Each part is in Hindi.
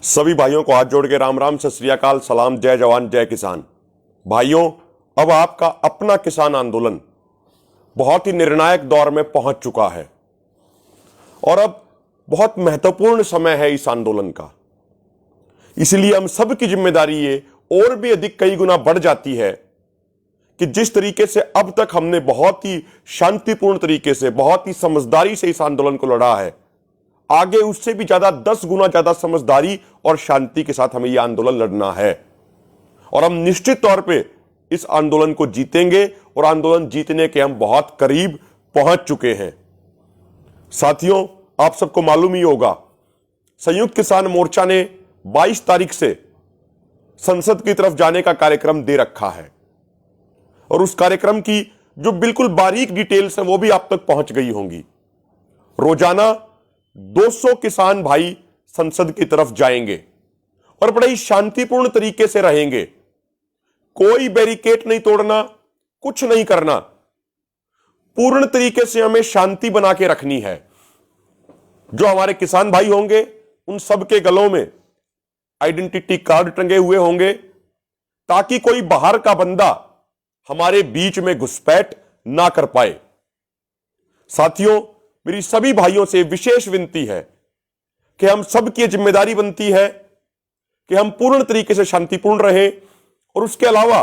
सभी भाइयों को हाथ जोड़ के राम राम, सत श्री अकाल, सलाम, जय जवान जय किसान। भाइयों, अब आपका अपना किसान आंदोलन बहुत ही निर्णायक दौर में पहुंच चुका है और अब बहुत महत्वपूर्ण समय है इस आंदोलन का। इसलिए हम सब की जिम्मेदारी ये और भी अधिक कई गुना बढ़ जाती है कि जिस तरीके से अब तक हमने बहुत ही शांतिपूर्ण तरीके से, बहुत ही समझदारी से इस आंदोलन को लड़ा है, आगे उससे भी ज्यादा 10 गुना ज्यादा समझदारी और शांति के साथ हमें यह आंदोलन लड़ना है और हम निश्चित तौर पे इस आंदोलन को जीतेंगे और आंदोलन जीतने के हम बहुत करीब पहुंच चुके हैं। साथियों, आप सबको मालूम ही होगा, संयुक्त किसान मोर्चा ने 22 तारीख से संसद की तरफ जाने का कार्यक्रम दे रखा है और उस कार्यक्रम की जो बिल्कुल बारीक डिटेल्स हैं वो भी आप तक पहुंच गई होंगी। रोजाना 200 किसान भाई संसद की तरफ जाएंगे और बड़े ही शांतिपूर्ण तरीके से रहेंगे। कोई बैरिकेड नहीं तोड़ना, कुछ नहीं करना, पूर्ण तरीके से हमें शांति बना के रखनी है। जो हमारे किसान भाई होंगे उन सबके गलों में आइडेंटिटी कार्ड टंगे हुए होंगे ताकि कोई बाहर का बंदा हमारे बीच में घुसपैठ ना कर पाए। साथियों, मेरी सभी भाइयों से विशेष विनती है कि हम सबकी जिम्मेदारी बनती है कि हम पूर्ण तरीके से शांतिपूर्ण रहें और उसके अलावा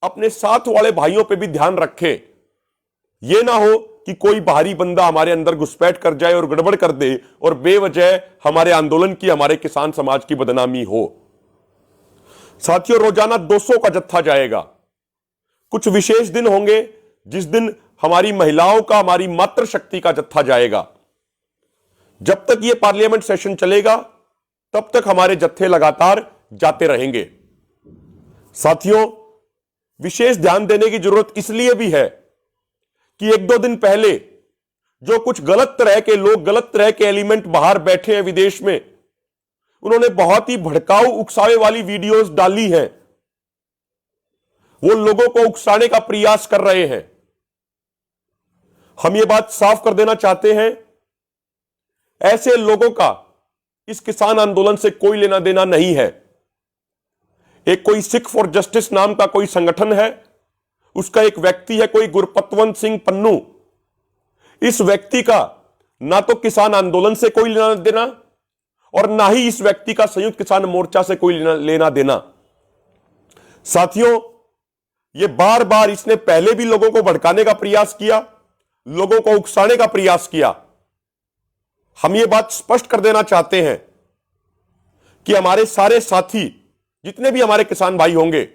अपने साथ वाले भाइयों पे भी ध्यान रखें। यह ना हो कि कोई बाहरी बंदा हमारे अंदर घुसपैठ कर जाए और गड़बड़ कर दे और बेवजह हमारे आंदोलन की, हमारे किसान समाज की बदनामी हो। साथियों, रोजाना 200 का जत्था जाएगा। कुछ विशेष दिन होंगे जिस दिन हमारी महिलाओं का, हमारी मातृशक्ति का जत्था जाएगा। जब तक यह पार्लियामेंट सेशन चलेगा तब तक हमारे जत्थे लगातार जाते रहेंगे। साथियों, विशेष ध्यान देने की जरूरत इसलिए भी है कि 1-2 दिन पहले जो कुछ गलत तरह के लोग, गलत तरह के एलिमेंट बाहर बैठे हैं विदेश में, उन्होंने बहुत ही भड़काऊ, उकसावे वाली वीडियोस डाली हैं। वो लोगों को उकसाने का प्रयास कर रहे हैं। हम ये बात साफ कर देना चाहते हैं, ऐसे लोगों का इस किसान आंदोलन से कोई लेना देना नहीं है। एक कोई सिख फॉर जस्टिस नाम का कोई संगठन है, उसका एक व्यक्ति है कोई गुरपतवंत सिंह पन्नू। इस व्यक्ति का ना तो किसान आंदोलन से कोई लेना देना और ना ही इस व्यक्ति का संयुक्त किसान मोर्चा से कोई लेना देना। साथियों, ये बार बार इसने पहले भी लोगों को भड़काने का प्रयास किया, लोगों को उकसाने का प्रयास किया। हम ये बात स्पष्ट कर देना चाहते हैं कि हमारे सारे साथी, जितने भी हमारे किसान भाई होंगे,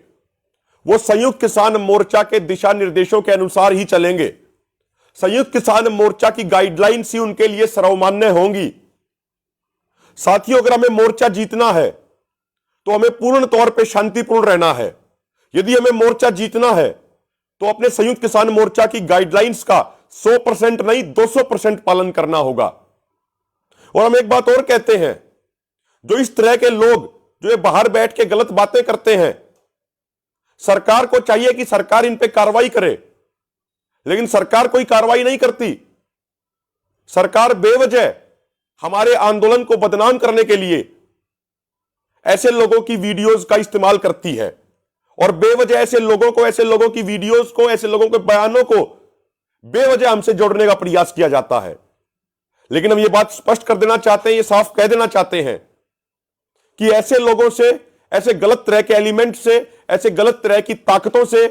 वो संयुक्त किसान मोर्चा के दिशा निर्देशों के अनुसार ही चलेंगे। संयुक्त किसान मोर्चा की गाइडलाइंस ही उनके लिए सर्वमान्य होंगी। साथियों, अगर हमें मोर्चा जीतना है तो हमें पूर्ण तौर पे शांतिपूर्ण रहना है। यदि हमें मोर्चा जीतना है तो अपने संयुक्त किसान मोर्चा की गाइडलाइंस का 100% नहीं 200% पालन करना होगा। और हम एक बात और कहते हैं, जो इस तरह के लोग जो ये बाहर बैठ के गलत बातें करते हैं, सरकार को चाहिए कि सरकार इन पे कार्रवाई करे, लेकिन सरकार कोई कार्रवाई नहीं करती। सरकार बेवजह हमारे आंदोलन को बदनाम करने के लिए ऐसे लोगों की वीडियोस का इस्तेमाल करती है और बेवजह ऐसे लोगों को, ऐसे लोगों की वीडियोस को, ऐसे लोगों के बयानों को बेवजह हमसे जोड़ने का प्रयास किया जाता है। लेकिन हम ये बात स्पष्ट कर देना चाहते हैं, ये साफ कह देना चाहते हैं कि ऐसे लोगों से, ऐसे गलत तरह के एलिमेंट से, ऐसे गलत तरह की ताकतों से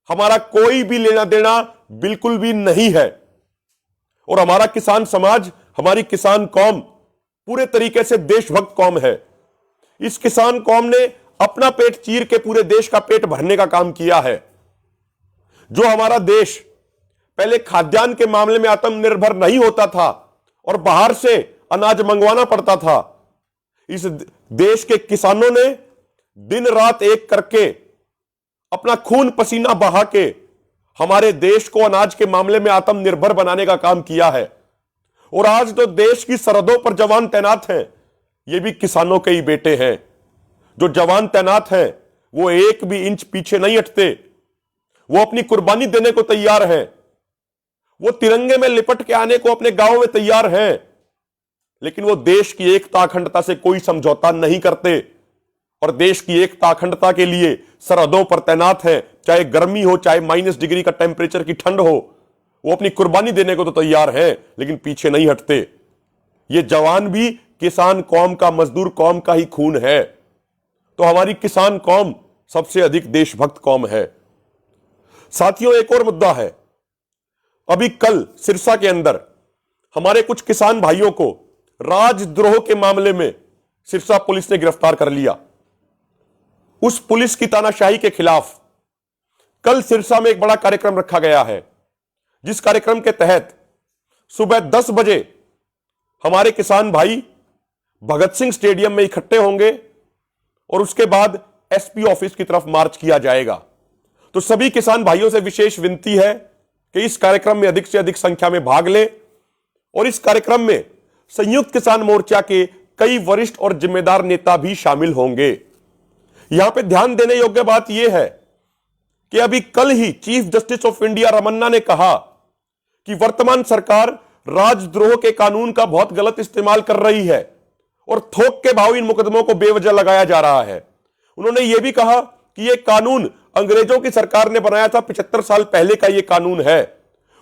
हमारा कोई भी लेना देना बिल्कुल भी नहीं है। और हमारा किसान समाज, हमारी किसान कौम पूरे तरीके से देशभक्त कौम है। इस किसान कौम ने अपना पेट चीर के पूरे देश का पेट भरने का काम किया है। जो हमारा देश पहले खाद्यान्न के मामले में आत्मनिर्भर नहीं होता था और बाहर से अनाज मंगवाना पड़ता था, इस देश के किसानों ने दिन रात एक करके अपना खून पसीना बहा के हमारे देश को अनाज के मामले में आत्मनिर्भर बनाने का काम किया है। और आज जो देश की सरहदों पर जवान तैनात हैं, ये भी किसानों के ही बेटे हैं। जो जवान तैनात हैं वो एक भी इंच पीछे नहीं हटते, वो अपनी कुर्बानी देने को तैयार हैं, वो तिरंगे में लिपट के आने को अपने गांव में तैयार हैं। लेकिन वो देश की एकता अखंडता से कोई समझौता नहीं करते और देश की एकता अखंडता के लिए सरहदों पर तैनात है। चाहे गर्मी हो, चाहे -डिग्री का टेम्परेचर की ठंड हो, वो अपनी कुर्बानी देने को तो तैयार हैं, लेकिन पीछे नहीं हटते। ये जवान भी किसान कौम का, मजदूर कौम का ही खून है। तो हमारी किसान कौम सबसे अधिक देशभक्त कौम है। साथियों, एक और मुद्दा है। अभी कल सिरसा के अंदर हमारे कुछ किसान भाइयों को राजद्रोह के मामले में सिरसा पुलिस ने गिरफ्तार कर लिया। उस पुलिस की तानाशाही के खिलाफ कल सिरसा में एक बड़ा कार्यक्रम रखा गया है, जिस कार्यक्रम के तहत सुबह 10 बजे हमारे किसान भाई भगत सिंह स्टेडियम में इकट्ठे होंगे और उसके बाद एसपी ऑफिस की तरफ मार्च किया जाएगा। तो सभी किसान भाइयों से विशेष विनती है कि इस कार्यक्रम में अधिक से अधिक संख्या में भाग लें और इस कार्यक्रम में संयुक्त किसान मोर्चा के कई वरिष्ठ और जिम्मेदार नेता भी शामिल होंगे। यहां पे ध्यान देने योग्य बात यह है कि अभी कल ही chief justice of India Ramana ने कहा कि वर्तमान सरकार राजद्रोह के कानून का बहुत गलत इस्तेमाल कर रही है और थोक के भाव इन मुकदमों को बेवजह लगाया जा रहा है। उन्होंने यह भी कहा कि यह कानून अंग्रेजों की सरकार ने बनाया था, 75 साल पहले का यह कानून है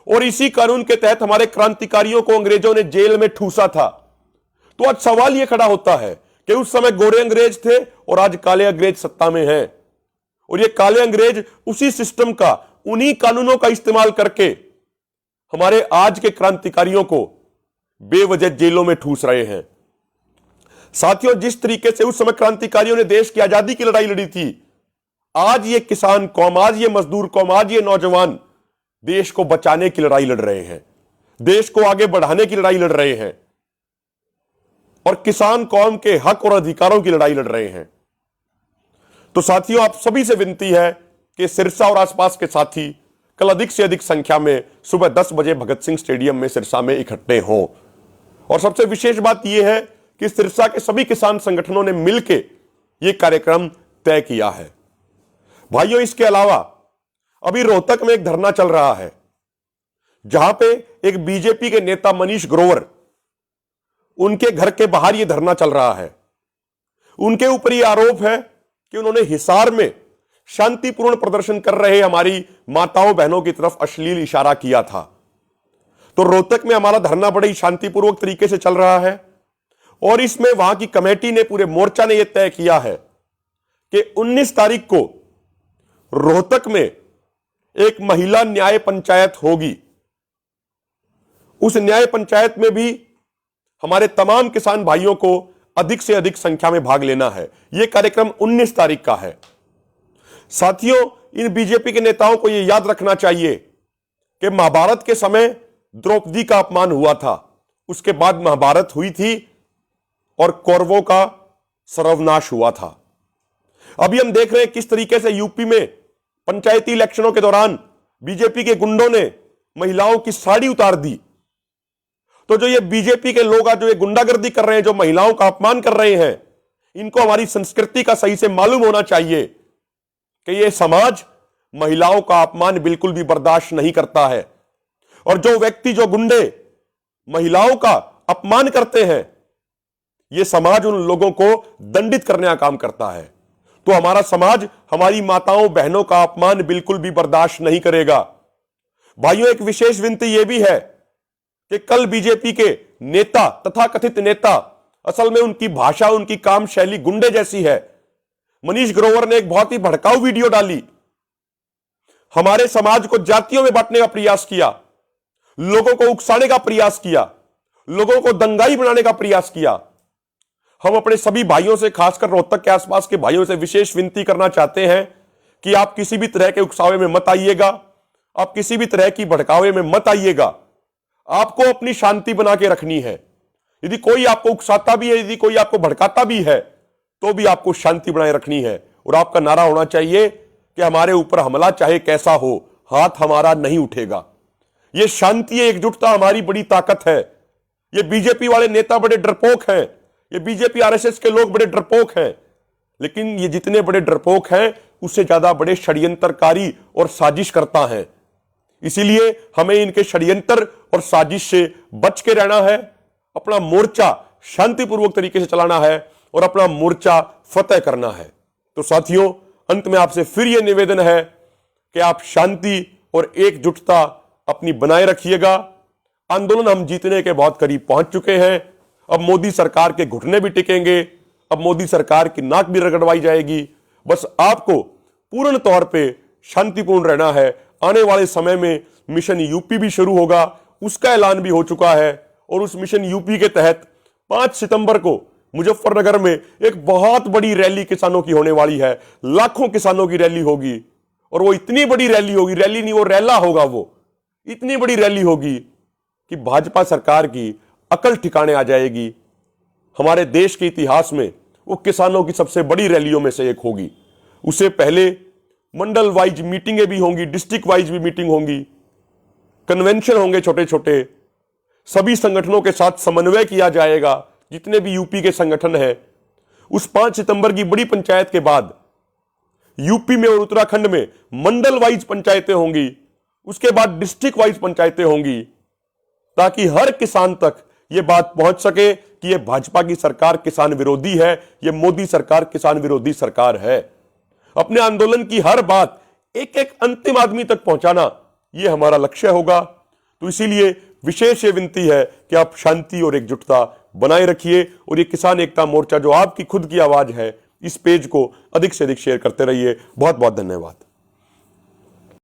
और इसी कानून के तहत हमारे क्रांतिकारियों को अंग्रेजों ने जेल में ठूसा था। तो आज सवाल यह खड़ा होता है कि उस समय गोरे अंग्रेज थे और आज काले अंग्रेज सत्ता में हैं और ये काले अंग्रेज उसी सिस्टम का, उन्हीं कानूनों का इस्तेमाल करके हमारे आज के क्रांतिकारियों को बेवजह जेलों में ठूस रहे हैं। साथियों, जिस तरीके से उस समय क्रांतिकारियों ने देश की आजादी की लड़ाई लड़ी थी, आज ये किसान कौम, आज ये मजदूर कौम, आज ये नौजवान देश को बचाने की लड़ाई लड़ रहे हैं, देश को आगे बढ़ाने की लड़ाई लड़ रहे हैं और किसान कौम के हक और अधिकारों की लड़ाई लड़ रहे हैं। तो साथियों, आप सभी से विनती है कि सिरसा और आसपास के साथी कल अधिक से अधिक संख्या में सुबह 10 बजे भगत सिंह स्टेडियम में सिरसा में इकट्ठे हों। और सबसे विशेष बात यह है कि सिरसा के सभी किसान संगठनों ने मिलकर यह कार्यक्रम तय किया है। भाइयों, इसके अलावा अभी रोहतक में एक धरना चल रहा है, जहां पे एक बीजेपी के नेता मनीष ग्रोवर, उनके घर के बाहर यह धरना चल रहा है। उनके ऊपर यह आरोप है कि उन्होंने हिसार में शांतिपूर्ण प्रदर्शन कर रहे हमारी माताओं बहनों की तरफ अश्लील इशारा किया था। तो रोहतक में हमारा धरना बड़े ही शांतिपूर्वक तरीके से चल रहा है और इसमें वहां की कमेटी ने, पूरे मोर्चा ने यह तय किया है कि 19 तारीख को रोहतक में एक महिला न्याय पंचायत होगी। उस न्याय पंचायत में भी हमारे तमाम किसान भाइयों को अधिक से अधिक संख्या में भाग लेना है। यह कार्यक्रम 19 तारीख का है। साथियों, इन बीजेपी के नेताओं को यह याद रखना चाहिए कि महाभारत के समय द्रौपदी का अपमान हुआ था, उसके बाद महाभारत हुई थी और कौरवों का सर्वनाश हुआ था। अभी हम देख रहे हैं किस तरीके से यूपी में पंचायती इलेक्शनों के दौरान बीजेपी के गुंडों ने महिलाओं की साड़ी उतार दी। तो जो ये बीजेपी के लोग आज जो ये गुंडागर्दी कर रहे हैं, जो महिलाओं का अपमान कर रहे हैं, इनको हमारी संस्कृति का सही से मालूम होना चाहिए कि ये समाज महिलाओं का अपमान बिल्कुल भी बर्दाश्त नहीं करता है और जो व्यक्ति, जो गुंडे महिलाओं का अपमान करते हैं, यह समाज उन लोगों को दंडित करने का काम करता है। तो हमारा समाज हमारी माताओं बहनों का अपमान बिल्कुल भी बर्दाश्त नहीं करेगा। भाइयों, एक विशेष विनती यह भी है कि कल बीजेपी के नेता, तथाकथित नेता, असल में उनकी भाषा, उनकी काम शैली गुंडे जैसी है। मनीष ग्रोवर ने एक बहुत ही भड़काऊ वीडियो डाली, हमारे समाज को जातियों में बांटने का प्रयास किया, लोगों को उकसाने का प्रयास किया, लोगों को दंगाई बनाने का प्रयास किया। हम अपने सभी भाइयों से, खासकर रोहतक के आसपास के भाइयों से विशेष विनती करना चाहते हैं कि आप किसी भी तरह के उकसावे में मत आइएगा, आप किसी भी तरह की भड़कावे में मत आइएगा। आपको अपनी शांति बना के रखनी है। यदि कोई आपको उकसाता भी है, यदि कोई आपको भड़काता भी है, तो भी आपको शांति बनाए रखनी है और आपका नारा होना चाहिए कि हमारे ऊपर हमला चाहे कैसा हो, हाथ हमारा नहीं उठेगा। यह शांति, एकजुटता हमारी बड़ी ताकत है। ये बीजेपी वाले नेता बड़े डरपोक हैं, ये बीजेपी आरएसएस के लोग बड़े डरपोक हैं, लेकिन ये जितने बड़े डरपोक हैं उससे ज्यादा बड़े षड्यंत्रकारी और साजिशकर्ता हैं। इसीलिए हमें इनके षड्यंत्र और साजिश से बच के रहना है। अपना मोर्चा शांतिपूर्वक तरीके से चलाना है और अपना मोर्चा फतेह करना है। तो साथियों, अंत में आपसे फिर यह निवेदन है कि आप शांति और एकजुटता अपनी बनाए रखिएगा। आंदोलन हम जीतने के बहुत करीब पहुंच चुके हैं। अब मोदी सरकार के घुटने भी टिकेंगे, अब मोदी सरकार की नाक भी रगड़वाई जाएगी। बस आपको पूर्ण तौर पे शांतिपूर्ण रहना है। आने वाले समय में मिशन यूपी भी शुरू होगा, उसका ऐलान भी हो चुका है और उस मिशन यूपी के तहत 5 सितंबर को मुजफ्फरनगर में एक बहुत बड़ी रैली किसानों की होने वाली है। लाखों किसानों की रैली होगी और वो इतनी बड़ी रैली होगी, रैली नहीं वो रैला होगा, वो इतनी बड़ी रैली होगी कि भाजपा सरकार की अकल ठिकाने आ जाएगी। हमारे देश के इतिहास में वो किसानों की सबसे बड़ी रैलियों में से एक होगी। उससे पहले मंडल वाइज मीटिंगें भी होंगी, डिस्ट्रिक्ट वाइज भी मीटिंग होंगी, कन्वेंशन होंगे छोटे छोटे। सभी संगठनों के साथ समन्वय किया जाएगा, जितने भी यूपी के संगठन हैं। उस 5 सितंबर की बड़ी पंचायत के बाद यूपी में और उत्तराखंड में मंडल वाइज पंचायतें होंगी, उसके बाद डिस्ट्रिक्ट वाइज पंचायतें होंगी, ताकि हर किसान तक यह बात पहुंच सके कि यह भाजपा की सरकार किसान विरोधी है, यह मोदी सरकार किसान विरोधी सरकार है। अपने आंदोलन की हर बात एक एक अंतिम आदमी तक पहुंचाना यह हमारा लक्ष्य होगा। तो इसीलिए विशेष ये विनती है कि आप शांति और एकजुटता बनाए रखिए और ये किसान एकता मोर्चा जो आपकी खुद की आवाज है, इस पेज को अधिक से अधिक शेयर करते रहिए। बहुत बहुत धन्यवाद।